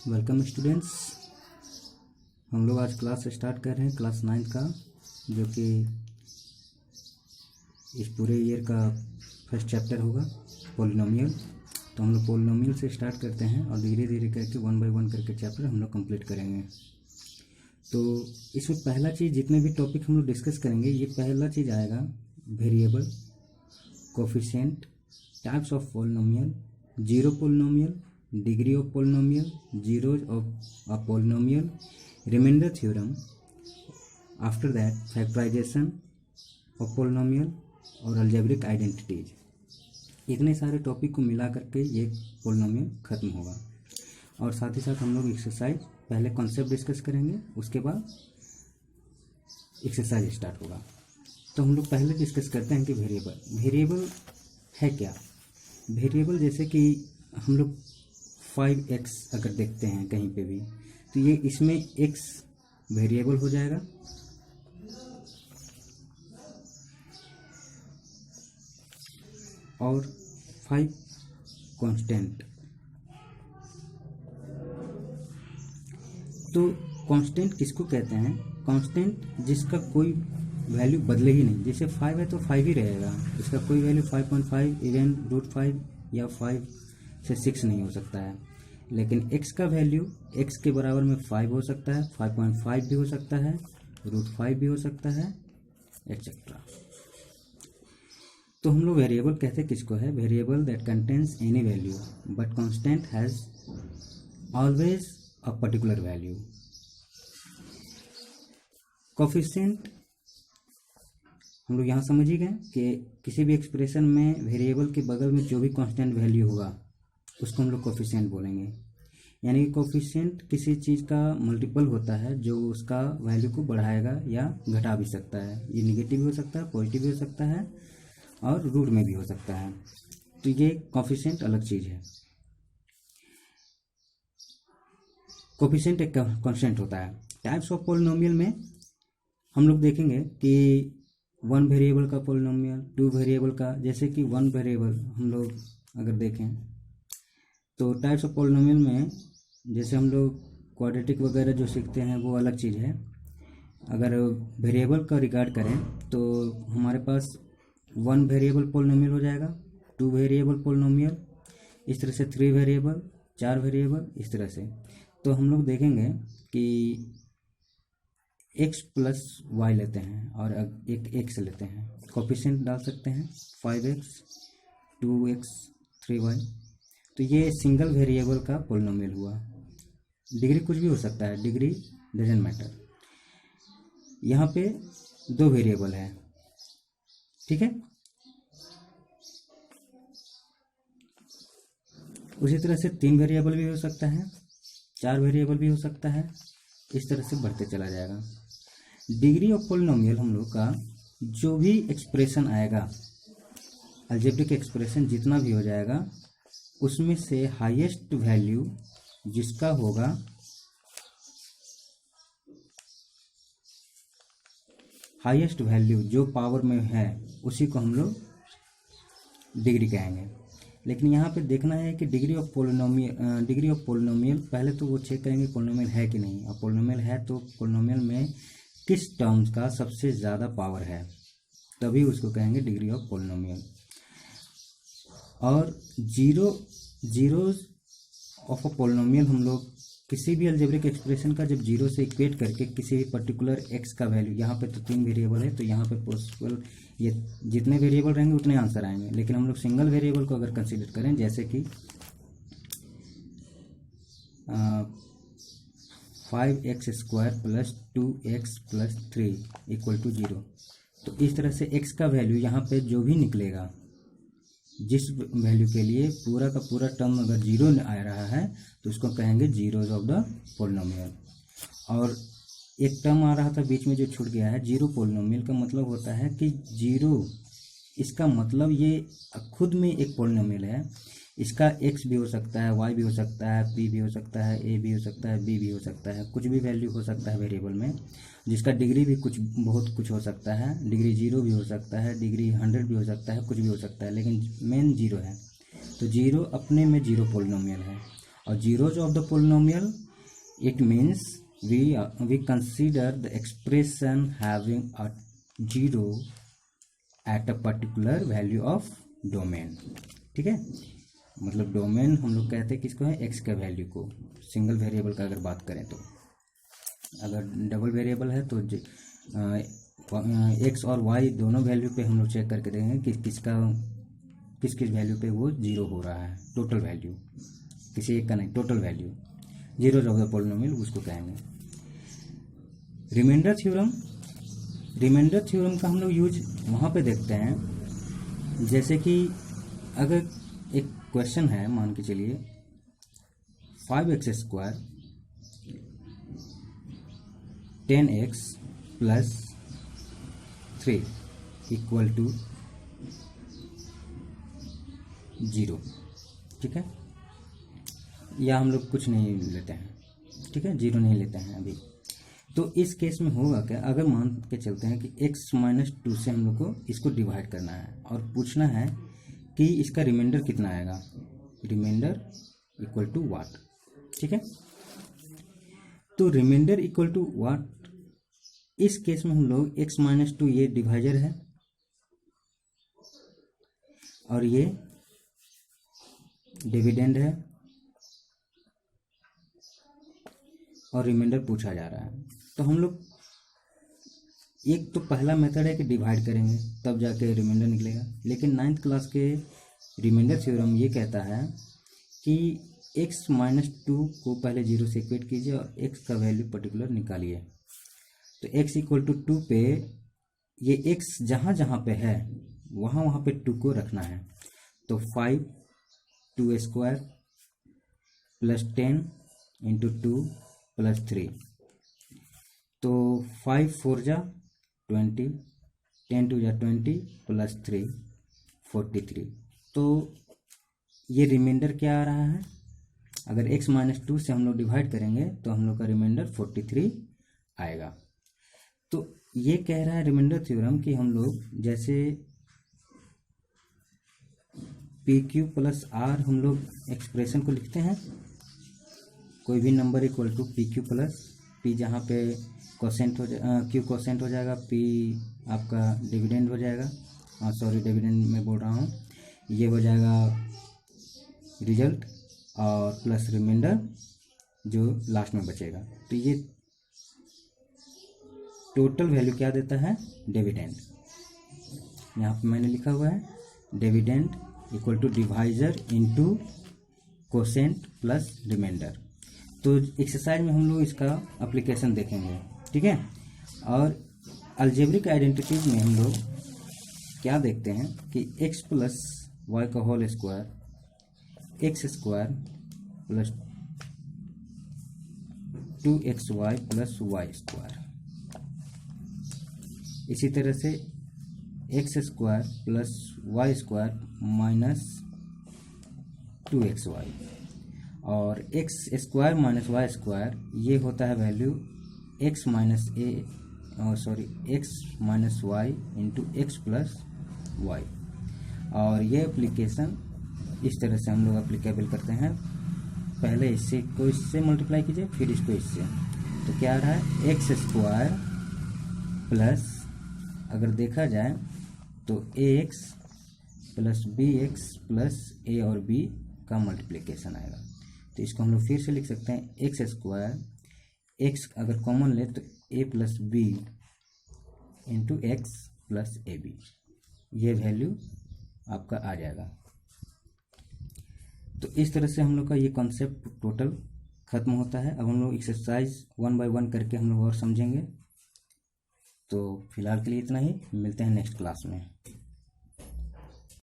Welcome students. हम लोग आज क्लास स्टार्ट कर रहे हैं क्लास 9 का, जो कि इस पूरे ईयर का फर्स्ट चैप्टर होगा पॉलिनोमियल। तो हम लोग पॉलिनोमियल से स्टार्ट करते हैं और धीरे धीरे करके 1 बाय 1 करके चैप्टर हम लोग कंप्लीट करेंगे। तो इसमें पहला चीज़, जितने भी टॉपिक हम लोग डिस्कस करेंगे, ये पहला चीज़ आएगा variable, coefficient, types of polynomial, zero polynomial, degree of polynomial, zeros of a polynomial, remainder theorem, after that factorization of polynomial और अलजेब्रिक आइडेंटिटीज। इतने सारे टॉपिक को मिला करके ये पॉलिनोमियल खत्म होगा। और साथ ही साथ हम लोग एक्सरसाइज, पहले कॉन्सेप्ट डिस्कस करेंगे, उसके बाद एक्सरसाइज स्टार्ट होगा। तो हम लोग पहले डिस्कस करते हैं कि वेरिएबल है क्या। वेरिएबल जैसे कि हम लोग 5x अगर देखते हैं कहीं पे भी, तो ये इसमें x वेरिएबल हो जाएगा और 5 कांस्टेंट। तो कांस्टेंट किसको कहते हैं? कांस्टेंट जिसका कोई वैल्यू बदले ही नहीं। जैसे 5 है तो 5 ही रहेगा, इसका कोई वैल्यू 5.5 इवन √5 या 5 से 6 नहीं हो सकता है। लेकिन x का वैल्यू x के बराबर में 5 हो सकता है, 5.5 भी हो सकता है, √5 भी हो सकता है, एटसेट्रा। तो हम लोग वेरिएबल कहते किसको है? Variable that contains any value but constant has always a particular value. Coefficient हम लोग यहाँ समझ ही गए कि किसी भी एक्सप्रेशन में वेरिएबल के बगल में जो भी कांस्टेंट वैल्यू होगा उसको हम लोग कोफिशिएंट बोलेंगे। यानी कि कोफिशिएंट किसी चीज़ का मल्टीपल होता है जो उसका वैल्यू को बढ़ाएगा या घटा भी सकता है। ये निगेटिव भी हो सकता है, पॉजिटिव भी हो सकता है और रूट में भी हो सकता है। तो ये कोफिशिएंट अलग चीज़ है। कोफिशिएंट एक कांस्टेंट होता है। टाइप्स ऑफ पॉलिनोमियल में हम लोग देखेंगे कि 1 वेरिएबल का पॉलिनोमियल, 2 वेरिएबल का। जैसे कि 1 वेरिएबल हम लोग अगर देखें तो टाइप्स ऑफ पॉलिनोमियल में जैसे हम लोग क्वाड्रेटिक वगैरह जो सीखते हैं वो अलग चीज़ है। अगर वेरिएबल का रिगार्ड करें तो हमारे पास 1 वेरिएबल पॉलिनोमियल हो जाएगा, 2 वेरिएबल पॉलिनोमियल, इस तरह से 3 वेरिएबल, 4 वेरिएबल, इस तरह से। तो हम लोग देखेंगे कि x प्लस y लेते हैं और एक x लेते हैं, कोफिशिएंट डाल सकते हैं 5x, 2x, 3y। तो ये सिंगल वेरिएबल का पॉलिनोमियल हुआ। डिग्री कुछ भी हो सकता है, डिग्री डजंट मैटर। यहाँ पे 2 वेरिएबल है, ठीक है। उसी तरह से 3 वेरिएबल भी हो सकता है, 4 वेरिएबल भी हो सकता है, इस तरह से बढ़ते चला जाएगा। डिग्री ऑफ पॉलिनोमियल हम लोग का जो भी एक्सप्रेशन आएगा, अलजेब्रिक एक्सप्रेशन जितना भी हो जाएगा, उसमें से हाईएस्ट वैल्यू जिसका होगा हाईएस्ट वैल्यू जो पावर में है उसी को हम लोग डिग्री कहेंगे। लेकिन यहाँ पे देखना है कि डिग्री ऑफ पॉलिनोमियल पहले तो वो चेक करेंगे पॉलिनोमियल है कि नहीं। और पॉलिनोमियल है तो पॉलिनोमियल में किस टर्म्स का सबसे ज़्यादा पावर है, तभी उसको कहेंगे डिग्री ऑफ पॉलिनोमियल। और जीरोज ऑफ अ पॉलिनोमियल हम लोग किसी भी अलजेब्रिक एक्सप्रेशन का जब जीरो से इक्वेट करके किसी भी पर्टिकुलर x का वैल्यू, यहाँ पे तो 3 वेरिएबल है तो यहाँ पे पॉसिबल ये जितने वेरिएबल रहेंगे उतने आंसर आएंगे। लेकिन हम लोग सिंगल वेरिएबल को अगर कंसीडर करें, जैसे कि 5x² plus 2x plus 3 equal to 0, तो इस तरह से x का वैल्यू यहाँ पे जो भी निकलेगा, जिस वैल्यू के लिए पूरा का पूरा टर्म अगर 0 आ रहा है तो उसको कहेंगे जीरोज ऑफ द पॉलिनोमियल। और एक टर्म आ रहा था बीच में जो छूट गया है, जीरो पॉलिनोमियल का मतलब होता है कि जीरो, इसका मतलब ये खुद में एक पॉलिनोमियल है। इसका x भी हो सकता है, y भी हो सकता है, p भी हो सकता है, a भी हो सकता है, b भी हो सकता है, कुछ भी वैल्यू हो सकता है वेरिएबल में, जिसका डिग्री भी बहुत कुछ हो सकता है। डिग्री 0 भी हो सकता है, डिग्री 100 भी हो सकता है, कुछ भी हो सकता है, लेकिन मेन 0 है। तो 0 अपने में 0 पॉलिनोमियल है। और zeros of the polynomial, it means we consider the expression having a zero at a particular value of domain. ठीक है, मतलब डोमेन हम लोग कहते हैं किसको है, एक्स का वैल्यू को। सिंगल वेरिएबल का अगर बात करें तो, अगर डबल वेरिएबल है तो एक्स और वाई दोनों वैल्यू पे हम लोग चेक करके देखेंगे कि किस किस वैल्यू पे वो जीरो हो रहा है। टोटल वैल्यू, किसी एक का नहीं, total value zero of the polynomial उसको कहेंगे। रिमाइंडर थ्योरम, रिमाइंडर थ्योरम का हम लोग यूज वहाँ पे देखते हैं, जैसे कि अगर एक क्वेश्चन है, मान के चलिए 5x² 10x plus 3 equal to 0, ठीक है, या हम लोग कुछ नहीं लेते हैं, ठीक है, 0 नहीं लेते हैं अभी। तो इस केस में होगा क्या, अगर मान के चलते हैं कि x-2 से हम लोग को इसको डिवाइड करना है और पूछना है कि इसका रिमाइंडर कितना आएगा, रिमाइंडर इक्वल टू व्हाट, ठीक है। तो रिमाइंडर इक्वल टू व्हाट, इस केस में हम लोग x-2 ये डिवाइजर है और ये डिविडेंड है और रिमाइंडर पूछा जा रहा है। तो हम लोग एक तो पहला मेथड है कि डिवाइड करेंगे तब जाके रिमाइंडर निकलेगा, लेकिन 9th क्लास के रिमाइंडर थ्योरम ये कहता है कि x-2 को पहले 0 से इक्वेट कीजिए और x का वैल्यू पर्टिकुलर निकालिए। तो x इक्वल टू 2 पे ये x जहाँ जहाँ पे है वहाँ पे 2 को रखना है। तो 5 2² प्लस 10 इंटू 2 प्लस 3, तो 5 4 जा 20, 10 2 जा 20 प्लस 3 43। तो ये रिमाइंडर क्या आ रहा है, अगर x-2 से हम लोग डिवाइड करेंगे तो हम लोग का रिमाइंडर 43 आएगा। तो ये कह रहा है रिमाइंडर थ्योरम कि हम लोग जैसे PQ प्लस R हम लोग एक्सप्रेशन को लिखते हैं, कोई भी number equal to PQ plus P, जहाँ पे कोसेंट हो जाए, Q कोसेंट हो जाएगा, P आपका डिविडेंड हो जाएगा, सॉरी डिविडेंड में बोल रहा हूँ, ये हो जाएगा रिजल्ट और प्लस रिमाइंडर जो लास्ट में बचेगा। तो ये टोटल वैल्यू क्या देता है, डिविडेंड। यहाँ पे मैंने लिखा हुआ है dividend equal to divisor into quotient plus remainder. तो एक्सरसाइज में हम लोग इसका एप्लीकेशन देखेंगे, ठीक है। और अलजेब्रिक आइडेंटिटीज में हम लोग क्या देखते हैं कि x प्लस वाई का whole square x² plus 2xy plus y², इसी तरह से x² plus y² minus 2xy, और x² माइनस y² ये होता है value x minus y into x plus y। और ये एप्लीकेशन इस तरह से हम लोग एप्लीकेबल करते हैं, पहले इससे को इससे मल्टीप्लाई कीजिए फिर इसको इससे। तो क्या आ रहा है, x² प्लस, अगर देखा जाए तो ax plus bx plus a और b का मल्टीप्लिकेशन आएगा। तो इसको हम लोग फिर से लिख सकते हैं x², x अगर कॉमन ले तो a plus b into x plus a b, ये वैल्यू आपका आ जाएगा। तो इस तरह से हम लोग का ये कॉन्सेप्ट टोटल ख़त्म होता है। अब हम लोग एक्सरसाइज 1 बाय 1 करके हम लोग और समझेंगे। तो फिलहाल के लिए इतना ही, मिलते हैं नेक्स्ट क्लास में।